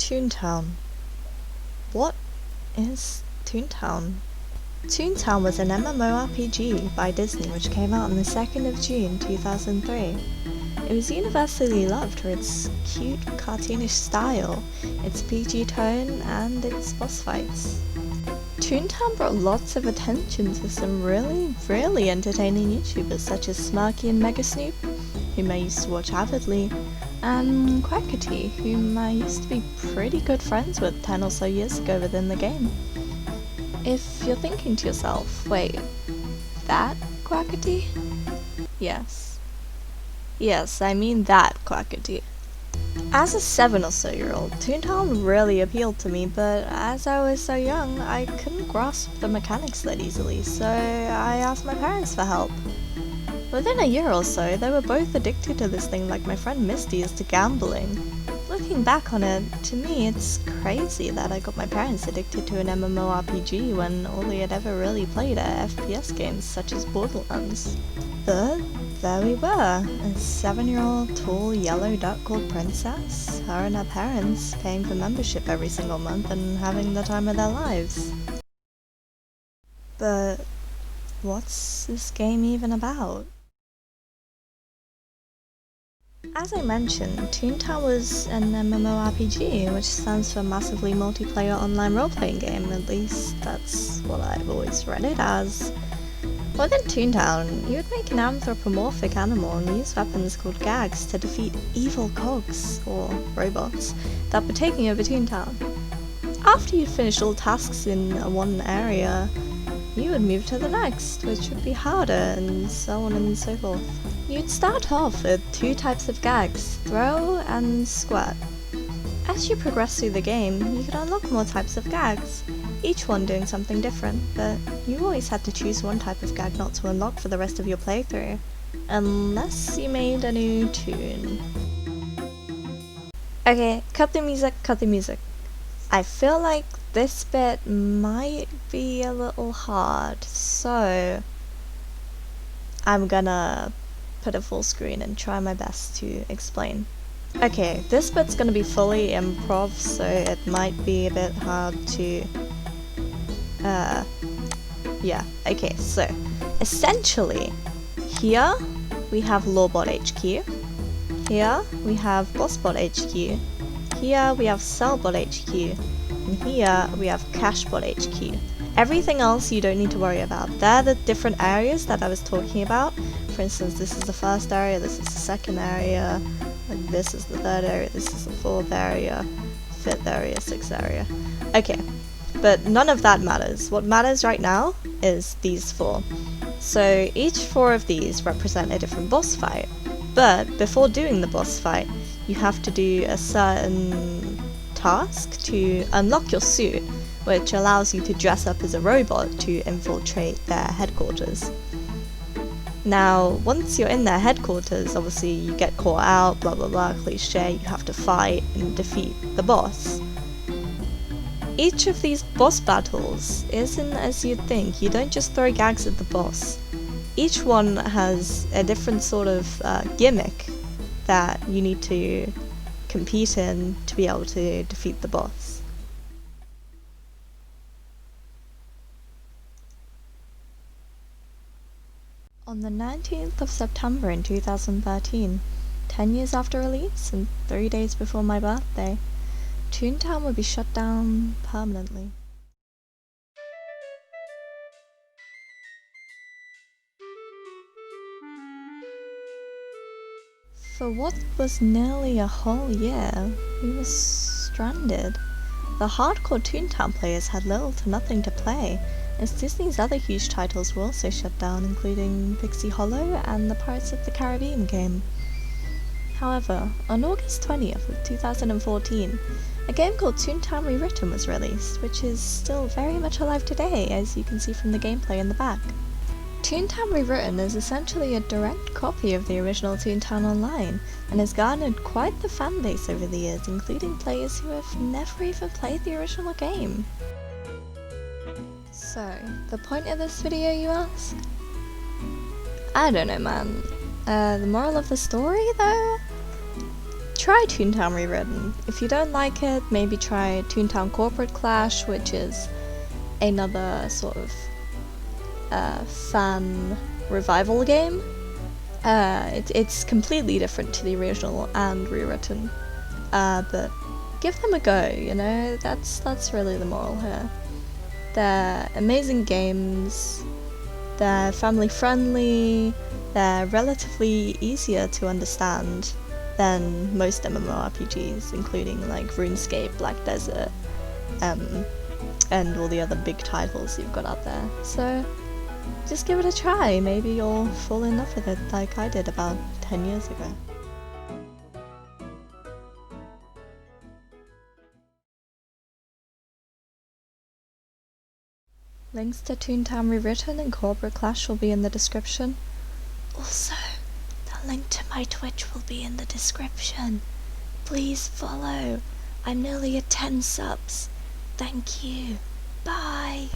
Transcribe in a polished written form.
ToonTown. What is ToonTown? ToonTown was an MMORPG by Disney which came out on the 2nd of June 2003. It was universally loved for its cute, cartoonish style, its PG tone, and its boss fights. ToonTown brought lots of attention to some really entertaining YouTubers such as Smirky and Mega Snoop, whom I used to watch avidly, and Quackity, whom I used to be pretty good friends with 10 or so years ago within the game. If you're thinking to yourself, wait, that Quackity? Yes, I mean that Quackity. As a 7 or so year old, ToonTown really appealed to me, but as I was so young, I couldn't grasp the mechanics that easily, so I asked my parents for help. Within a year or so, they were both addicted to this thing like my friend Misty is to gambling. Looking back on it, to me it's crazy that I got my parents addicted to an MMORPG when all they had ever really played are FPS games such as Borderlands. But there we were, a 7-year-old tall yellow duck called Princess, her and her parents paying for membership every single month and having the time of their lives. But what's this game even about? As I mentioned, ToonTown was an MMORPG, which stands for Massively Multiplayer Online Role-Playing Game, at least that's what I've always read it as. Within ToonTown, you would make an anthropomorphic animal and use weapons called gags to defeat evil cogs, or robots, that were taking over ToonTown. After you'd finished all tasks in one area, you would move to the next, which would be harder, and so on and so forth. You'd start off with 2 types of gags, throw and squirt. As you progress through the game, you could unlock more types of gags, each one doing something different, but you always had to choose one type of gag not to unlock for the rest of your playthrough, unless you made a new tune. Okay, cut the music. I feel like this bit might be a little hard, so I'm gonna put it full screen and try my best to explain. Okay, this bit's gonna be fully improv, so it might be a bit hard to yeah, okay, so essentially here we have Lawbot HQ, here we have Bossbot HQ, here we have Sellbot HQ, and here we have Cashbot HQ. Everything else you don't need to worry about. They're the different areas that I was talking about. For instance, this is the first area, this is the second area, and this is the third area, this is the fourth area, fifth area, sixth area. Okay, but none of that matters. What matters right now is these 4. So each 4 of these represent a different boss fight, but before doing the boss fight, you have to do a certain task to unlock your suit, which allows you to dress up as a robot to infiltrate their headquarters. Now, once you're in their headquarters, obviously you get caught out, blah blah blah, cliche, you have to fight and defeat the boss. Each of these boss battles isn't as you'd think. You don't just throw gags at the boss. Each one has a different sort of gimmick that you need to compete in to be able to defeat the boss. On the 19th of September in 2013, 10 years after release and 3 days before my birthday, ToonTown would be shut down permanently. For what was nearly a whole year, we were stranded. The hardcore ToonTown players had little to nothing to play, as Disney's other huge titles were also shut down, including Pixie Hollow and the Pirates of the Caribbean game. However, on August 20th of 2014, a game called ToonTown Rewritten was released, which is still very much alive today, as you can see from the gameplay in the back. ToonTown Rewritten is essentially a direct copy of the original ToonTown Online, and has garnered quite the fanbase over the years, including players who have never even played the original game. So, the point of this video, you ask? I don't know, man. The moral of the story, though? try ToonTown Rewritten. If you don't like it, maybe try ToonTown Corporate Clash, which is another sort of fan revival game. It's completely different to the original and rewritten, but give them a go, you know, that's really the moral here. They're amazing games, they're family friendly, they're relatively easier to understand than most MMORPGs, including like RuneScape, Black Desert, and all the other big titles you've got out there. So just give it a try, maybe you'll fall in love with it like I did about 10 years ago. Links to ToonTown Rewritten and Corporate Clash will be in the description. Also, the link to my Twitch will be in the description. Please follow. I'm nearly at 10 subs. Thank you. Bye.